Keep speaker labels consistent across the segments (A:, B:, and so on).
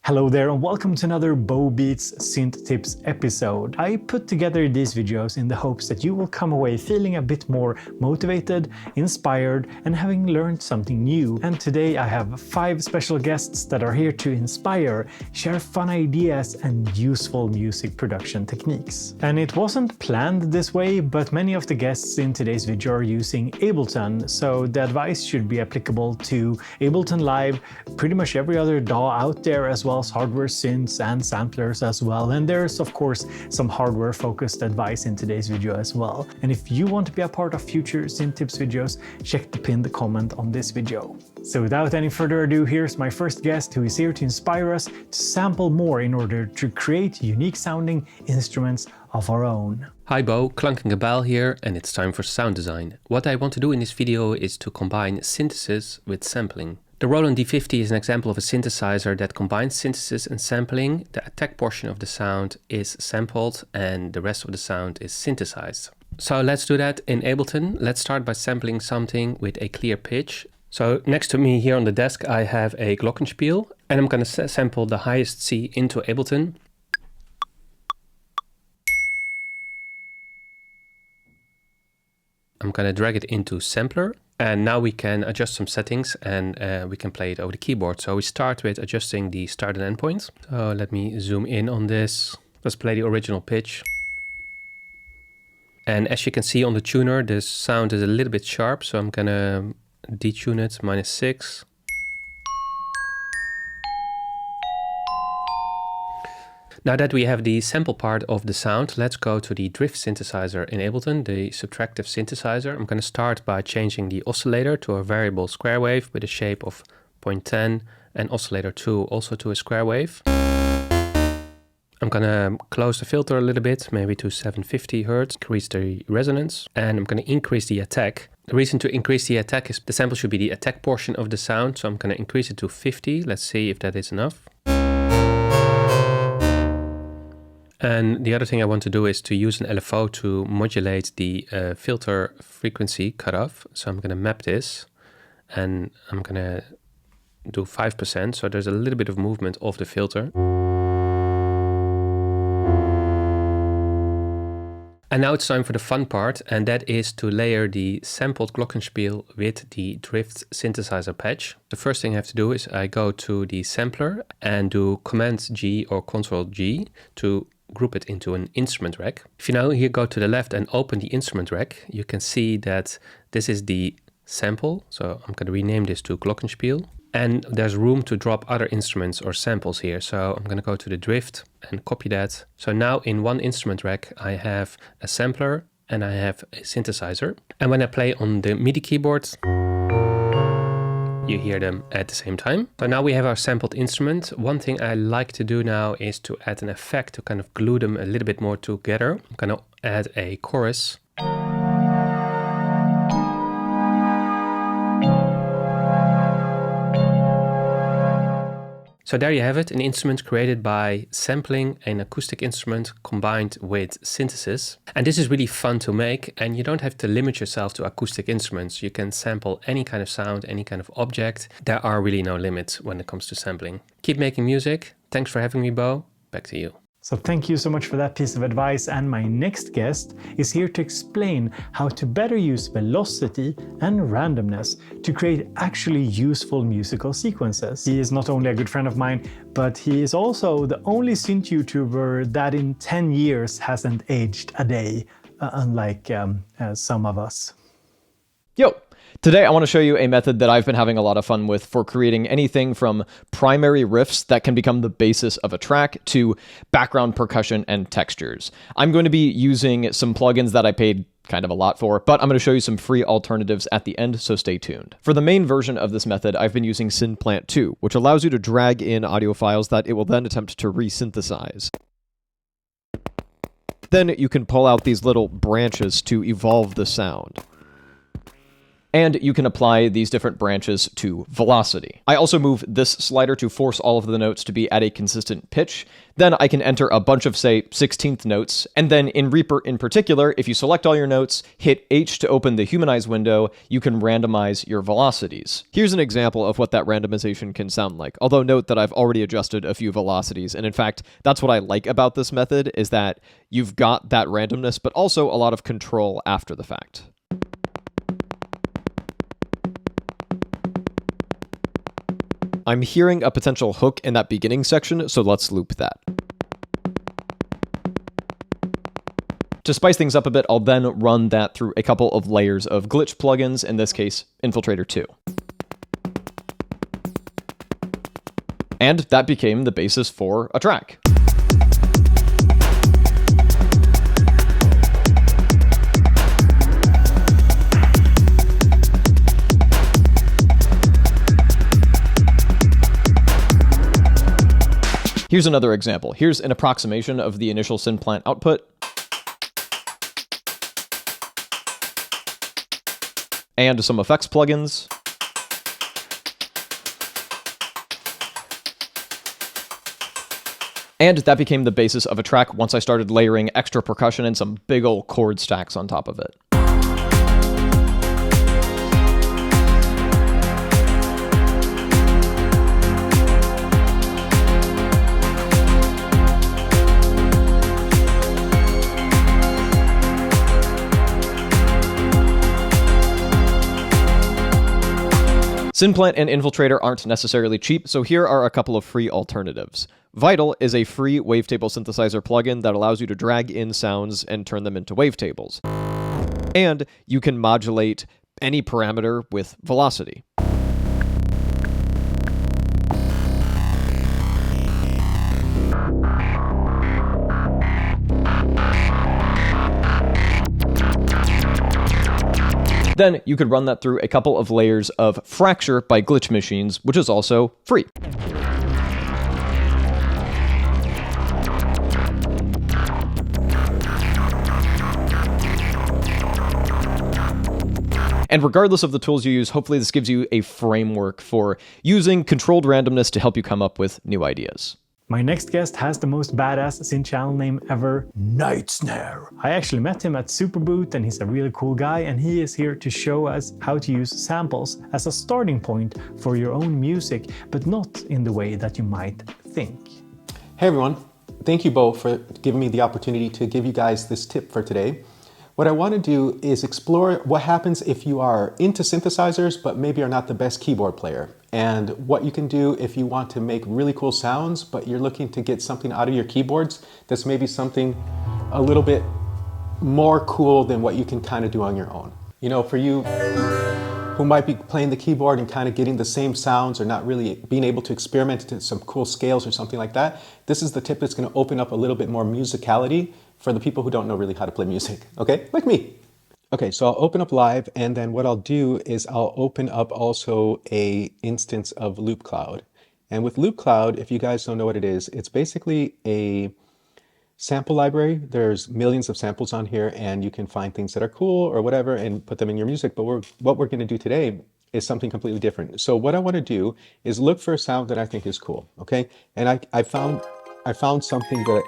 A: Hello there and welcome to another BoBeats Synth Tips episode. I put together these videos in the hopes that you will come away feeling a bit more motivated, inspired, and having learned something new. And today I have 5 special guests that are here to inspire, share fun ideas, and useful music production techniques. And it wasn't planned this way, but many of the guests in today's video are using Ableton, so the advice should be applicable to Ableton Live, pretty much every other DAW out there, as well as hardware synths and samplers as well. And there's of course some hardware focused advice in today's video as well. And if you want to be a part of future synth tips videos, check the pinned comment on this video. So without any further ado, here's my first guest who is here to inspire us to sample more in order to create unique sounding instruments of our own.
B: Hi Bo, Clunking a Bell here, and it's time for sound design. What I want to do in this video is to combine synthesis with sampling. The Roland D50 is an example of a synthesizer that combines synthesis and sampling. The attack portion of the sound is sampled and the rest of the sound is synthesized. So let's do that in Ableton. Let's start by sampling something with a clear pitch. So next to me here on the desk I have a glockenspiel, and I'm going to sample the highest C into Ableton. I'm going to drag it into sampler, and now we can adjust some settings and we can play it over the keyboard. So we start with adjusting the start and end point. So let me zoom in on this. Let's play the original pitch. And as you can see on the tuner, the sound is a little bit sharp, so I'm going to detune it, -6. Now that we have the sample part of the sound, let's go to the drift synthesizer in Ableton, the subtractive synthesizer. I'm going to start by changing the oscillator to a variable square wave with a shape of 0.10 and oscillator 2 also to a square wave. I'm going to close the filter a little bit, maybe to 750 Hz, increase the resonance, and I'm going to increase the attack. The reason to increase the attack is the sample should be the attack portion of the sound, so I'm going to increase it to 50. Let's see if that is enough. And the other thing I want to do is to use an LFO to modulate the filter frequency cutoff. So I'm going to map this and I'm going to do 5%. So there's a little bit of movement of the filter. And now it's time for the fun part, and that is to layer the sampled glockenspiel with the drift synthesizer patch. The first thing I have to do is I go to the sampler and do Command G or Control G to group it into an instrument rack. If you now here go to the left and open the instrument rack, you can see that this is the sample. So I'm going to rename this to glockenspiel. And there's room to drop other instruments or samples here. So I'm going to go to the drift and copy that. So now in one instrument rack, I have a sampler and I have a synthesizer. And when I play on the MIDI keyboard, you hear them at the same time. So now we have our sampled instrument. One thing I like to do now is to add an effect to kind of glue them a little bit more together. I'm going to add a chorus. So there you have it, an instrument created by sampling an acoustic instrument combined with synthesis. And this is really fun to make, and you don't have to limit yourself to acoustic instruments. You can sample any kind of sound, any kind of object. There are really no limits when it comes to sampling. Keep making music. Thanks for having me, Bo. Back to you.
A: So thank you so much for that piece of advice, and my next guest is here to explain how to better use velocity and randomness to create actually useful musical sequences. He is not only a good friend of mine, but he is also the only synth YouTuber that in 10 years hasn't aged a day, unlike some of us.
C: Yo! Today I want to show you a method that I've been having a lot of fun with for creating anything from primary riffs that can become the basis of a track to background percussion and textures. I'm going to be using some plugins that I paid kind of a lot for, but I'm going to show you some free alternatives at the end, so stay tuned. For the main version of this method, I've been using Synth 2, which allows you to drag in audio files that it will then attempt to resynthesize. Then you can pull out these little branches to evolve the sound. And you can apply these different branches to velocity. I also move this slider to force all of the notes to be at a consistent pitch. Then I can enter a bunch of, say, 16th notes. And then in Reaper in particular, if you select all your notes, hit H to open the humanize window, you can randomize your velocities. Here's an example of what that randomization can sound like. Although note that I've already adjusted a few velocities. And in fact, that's what I like about this method, is that you've got that randomness, but also a lot of control after the fact. I'm hearing a potential hook in that beginning section, so let's loop that. To spice things up a bit, I'll then run that through a couple of layers of glitch plugins, in this case, Infiltrator 2. And that became the basis for a track. Here's another example. Here's an approximation of the initial Synth output. And some effects plugins. And that became the basis of a track once I started layering extra percussion and some big old chord stacks on top of it. Synth and Infiltrator aren't necessarily cheap, so here are a couple of free alternatives. Vital is a free wavetable synthesizer plugin that allows you to drag in sounds and turn them into wavetables. And you can modulate any parameter with velocity. Then you could run that through a couple of layers of Fracture by Glitch Machines, which is also free. And regardless of the tools you use, hopefully this gives you a framework for using controlled randomness to help you come up with new ideas.
A: My next guest has the most badass synth channel name ever, Night Snare. I actually met him at Superboot and he's a really cool guy, and he is here to show us how to use samples as a starting point for your own music, but not in the way that you might think.
D: Hey everyone, thank you Bo for giving me the opportunity to give you guys this tip for today. What I want to do is explore what happens if you are into synthesizers but maybe are not the best keyboard player, and what you can do if you want to make really cool sounds but you're looking to get something out of your keyboards that's maybe something a little bit more cool than what you can kind of do on your own. You know, for you who might be playing the keyboard and kind of getting the same sounds or not really being able to experiment to some cool scales or something like that, this is the tip that's going to open up a little bit more musicality for the people who don't know really how to play music, okay? Like me. Okay, so I'll open up Live, and then what I'll do is I'll open up also a instance of Loop Cloud. And with Loop Cloud, if you guys don't know what it is, it's basically a sample library. There's millions of samples on here, and you can find things that are cool or whatever and put them in your music. But what we're gonna do today is something completely different. So what I wanna do is look for a sound that I think is cool, okay? And I found something that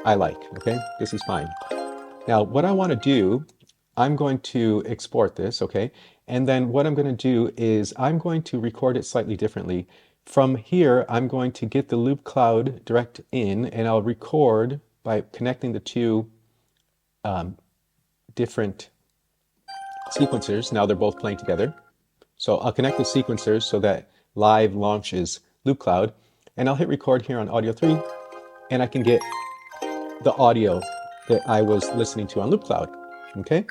D: I like, okay? This is fine. Now, what I want to do, I'm going to export this, okay? And then what I'm going to do is I'm going to record it slightly differently. From here, I'm going to get the Loop Cloud direct in, and I'll record by connecting the two different sequencers. Now they're both playing together. So I'll connect the sequencers so that Live launches Loop Cloud, and I'll hit record here on Audio 3, and I can get the audio that I was listening to on Loop Cloud, okay?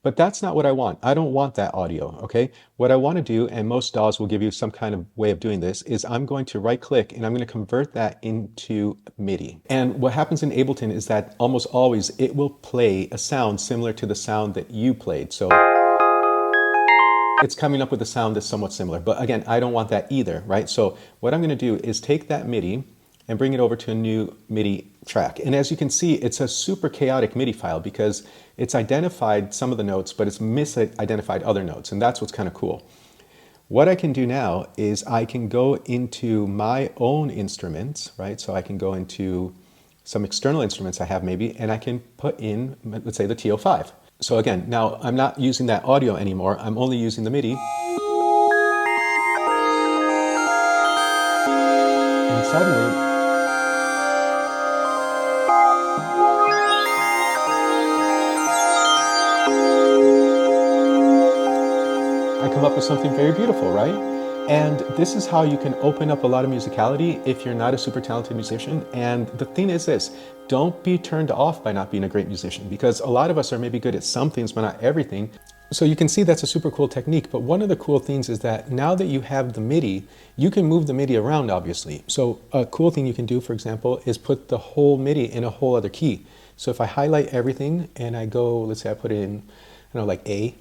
D: But that's not what I want. I don't want that audio, okay? What I want to do, and most DAWs will give you some kind of way of doing this, is I'm going to right click and I'm going to convert that into MIDI. And what happens in Ableton is that almost always it will play a sound similar to the sound that you played. So it's coming up with a sound that's somewhat similar. But again, I don't want that either, right? So what I'm going to do is take that MIDI and bring it over to a new MIDI track. And as you can see, it's a super chaotic MIDI file because it's identified some of the notes, but it's misidentified other notes, and that's what's kind of cool. What I can do now is I can go into my own instruments, right? So I can go into some external instruments I have maybe, and I can put in, let's say, the TO5. So again, now I'm not using that audio anymore, I'm only using the MIDI. And suddenly, I come up with something very beautiful, right? And this is how you can open up a lot of musicality if you're not a super talented musician. And the thing is this, don't be turned off by not being a great musician, because a lot of us are maybe good at some things, but not everything. So you can see that's a super cool technique. But one of the cool things is that now that you have the MIDI, you can move the MIDI around, obviously. So a cool thing you can do, for example, is put the whole MIDI in a whole other key. So if I highlight everything and I go, let's say I put it in, I don't know, like A,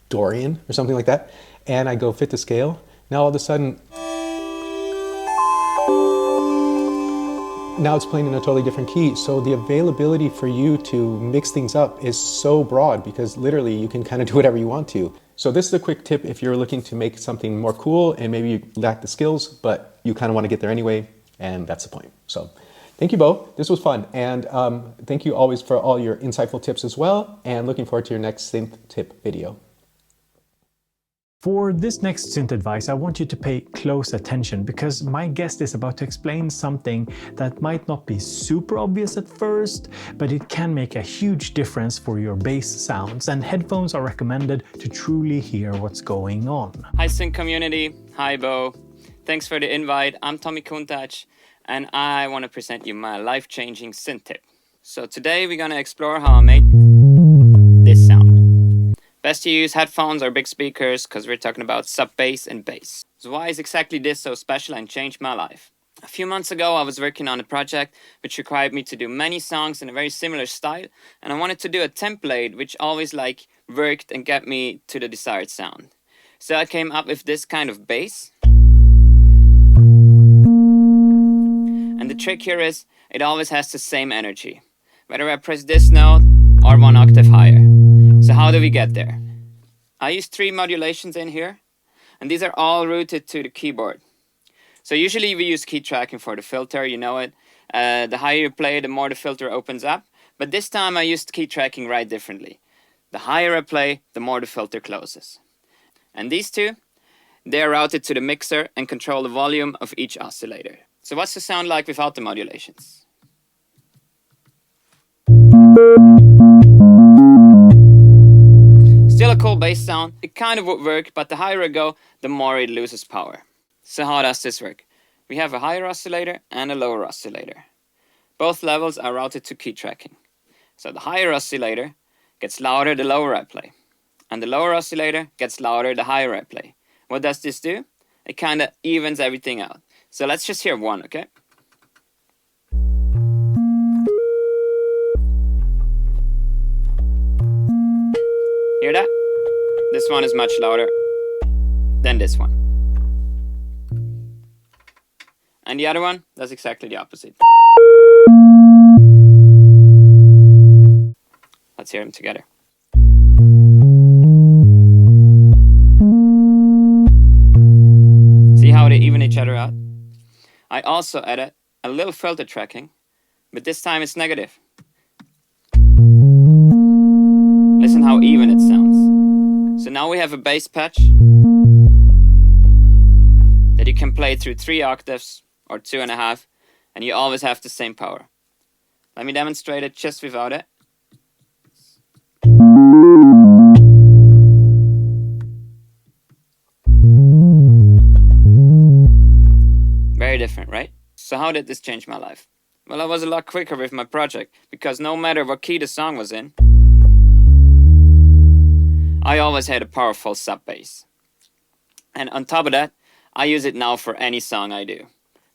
D: Dorian or something like that, and I go fit to scale, now all of a sudden, now it's playing in a totally different key. So the availability for you to mix things up is so broad because literally you can kind of do whatever you want to. So this is a quick tip if you're looking to make something more cool and maybe you lack the skills, but you kind of want to get there anyway, and that's the point. So thank you, Bo. This was fun. And thank you always for all your insightful tips as well, and looking forward to your next synth tip video.
A: For this next synth advice, I want you to pay close attention because my guest is about to explain something that might not be super obvious at first, but it can make a huge difference for your bass sounds, and headphones are recommended to truly hear what's going on.
E: Hi Synth community, hi Bo. Thanks for the invite. I'm Tommy Kuntach and I want to present you my life-changing synth tip. So today we're gonna explore how I made this sound. Best to use headphones or big speakers because we're talking about sub-bass and bass. So why is exactly this so special and changed my life? A few months ago I was working on a project which required me to do many songs in a very similar style, and I wanted to do a template which always worked and get me to the desired sound. So I came up with this kind of bass. And the trick here is it always has the same energy, whether I press this note or one octave higher. So how do we get there? I use 3 modulations in here, and these are all routed to the keyboard. So usually we use key tracking for the filter, you know it. The higher you play, the more the filter opens up. But this time I used key tracking right differently. The higher I play, the more the filter closes. And these 2, they are routed to the mixer and control the volume of each oscillator. So what's the sound like without the modulations? Still a cool bass sound. It kind of would work, but the higher I go, the more it loses power. So how does this work? We have a higher oscillator and a lower oscillator. Both levels are routed to key tracking. So the higher oscillator gets louder the lower I play, and the lower oscillator gets louder the higher I play. What does this do? It kind of evens everything out. So let's just hear one, okay? Hear that? This one is much louder than this one. And the other one does exactly the opposite. Let's hear them together. See how they even each other out? I also added a little filter tracking, but this time it's negative. Listen how even it sounds. So now we have a bass patch that you can play through 3 octaves or 2.5, and you always have the same power. Let me demonstrate it just without it. Very different, right? So how did this change my life? Well, I was a lot quicker with my project, because no matter what key the song was in, I always had a powerful sub bass. And on top of that, I use it now for any song I do.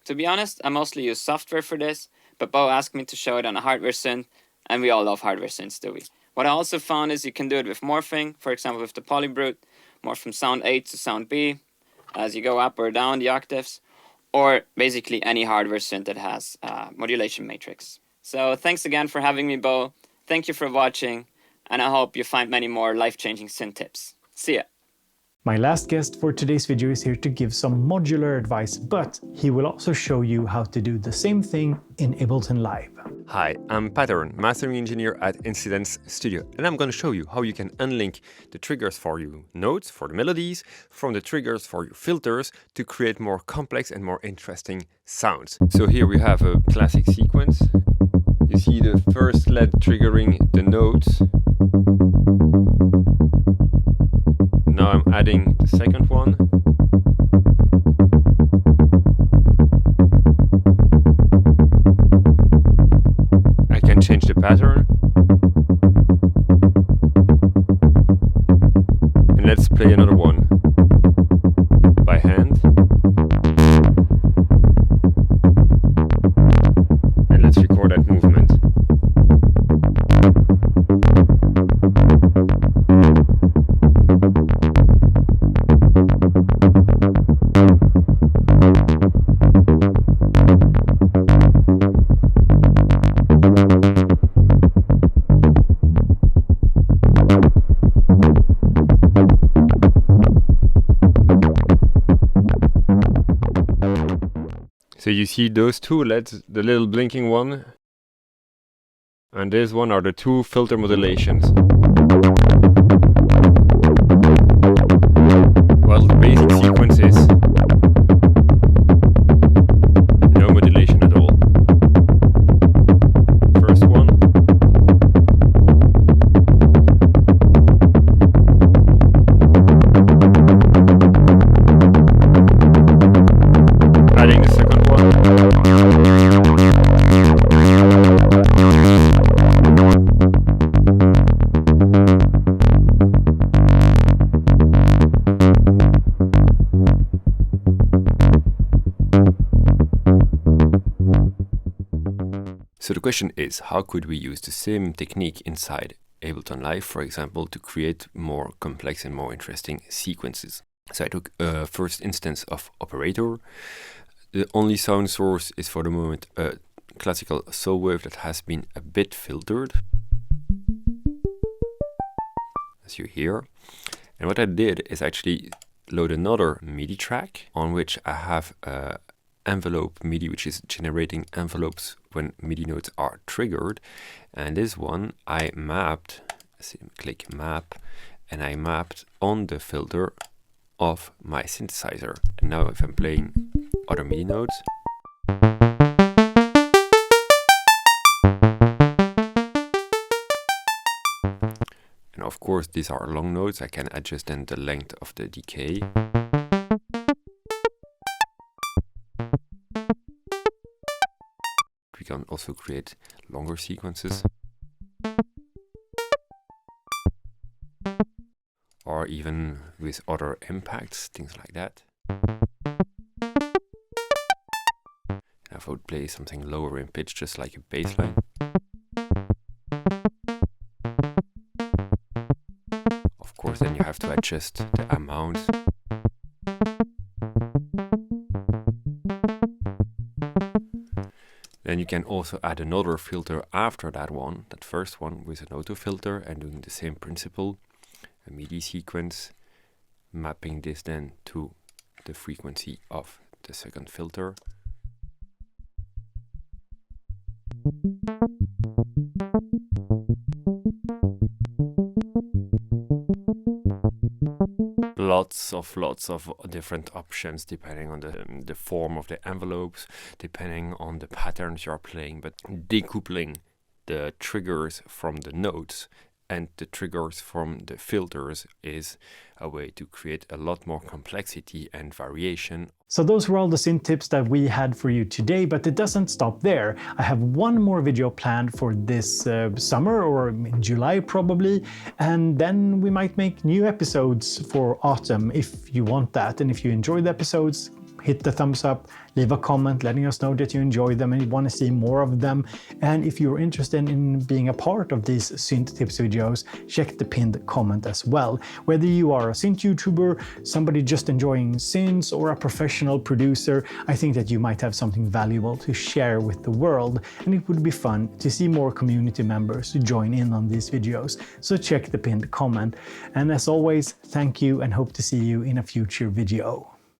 E: To be honest, I mostly use software for this, but Bo asked me to show it on a hardware synth, and we all love hardware synths, do we? What I also found is you can do it with morphing, for example with the polybrute, morph from sound A to sound B, as you go up or down the octaves, or basically any hardware synth that has a modulation matrix. So thanks again for having me, Bo. Thank you for watching, and I hope you find many more life-changing synth tips. See ya!
A: My last guest for today's video is here to give some modular advice, but he will also show you how to do the same thing in Ableton Live.
F: Hi, I'm Pattern, mastering engineer at Incidence Studio, and I'm going to show you how you can unlink the triggers for your notes, for the melodies, from the triggers for your filters to create more complex and more interesting sounds. So here we have a classic sequence. You see the first LED triggering the notes. Now I'm adding the second one. I can change the pattern. And let's play another one by hand. And let's record that movement. So you see those two LEDs, the little blinking one and this one are the two filter modulations. Well, the basic sequence is no modulation at all. First one. Adding the second one. So the question is, how could we use the same technique inside Ableton Live, for example, to create more complex and more interesting sequences? So I took a first instance of operator. The only sound source is for the moment a classical soul wave that has been a bit filtered, as you hear. And what I did is actually load another MIDI track on which I have a envelope MIDI, which is generating envelopes when MIDI notes are triggered. And this one I mapped, click map, and I mapped on the filter of my synthesizer. And now if I'm playing other MIDI notes, and of course these are long notes, I can adjust then the length of the decay. We can also create longer sequences, or even with other impacts, things like that. If I would play something lower in pitch, just like a bass line. Of course, then you have to adjust the amount. Then you can also add another filter after that one, that first one, with an auto filter, and doing the same principle, a MIDI sequence, mapping this then to the frequency of the second filter. Lots of different options depending on the form of the envelopes, depending on the patterns you're playing, but decoupling the triggers from the notes and the triggers from the filters is a way to create a lot more complexity and variation.
A: So those were all the synth tips that we had for you today, but it doesn't stop there. I have one more video planned for this summer, or in July probably, and then we might make new episodes for autumn if you want that. And if you enjoy the episodes, hit the thumbs up, leave a comment letting us know that you enjoy them and you want to see more of them. And if you're interested in being a part of these synth tips videos, check the pinned comment as well. Whether you are a synth YouTuber, somebody just enjoying synths, or a professional producer, I think that you might have something valuable to share with the world, and it would be fun to see more community members join in on these videos. So check the pinned comment. And as always, thank you and hope to see you in a future video.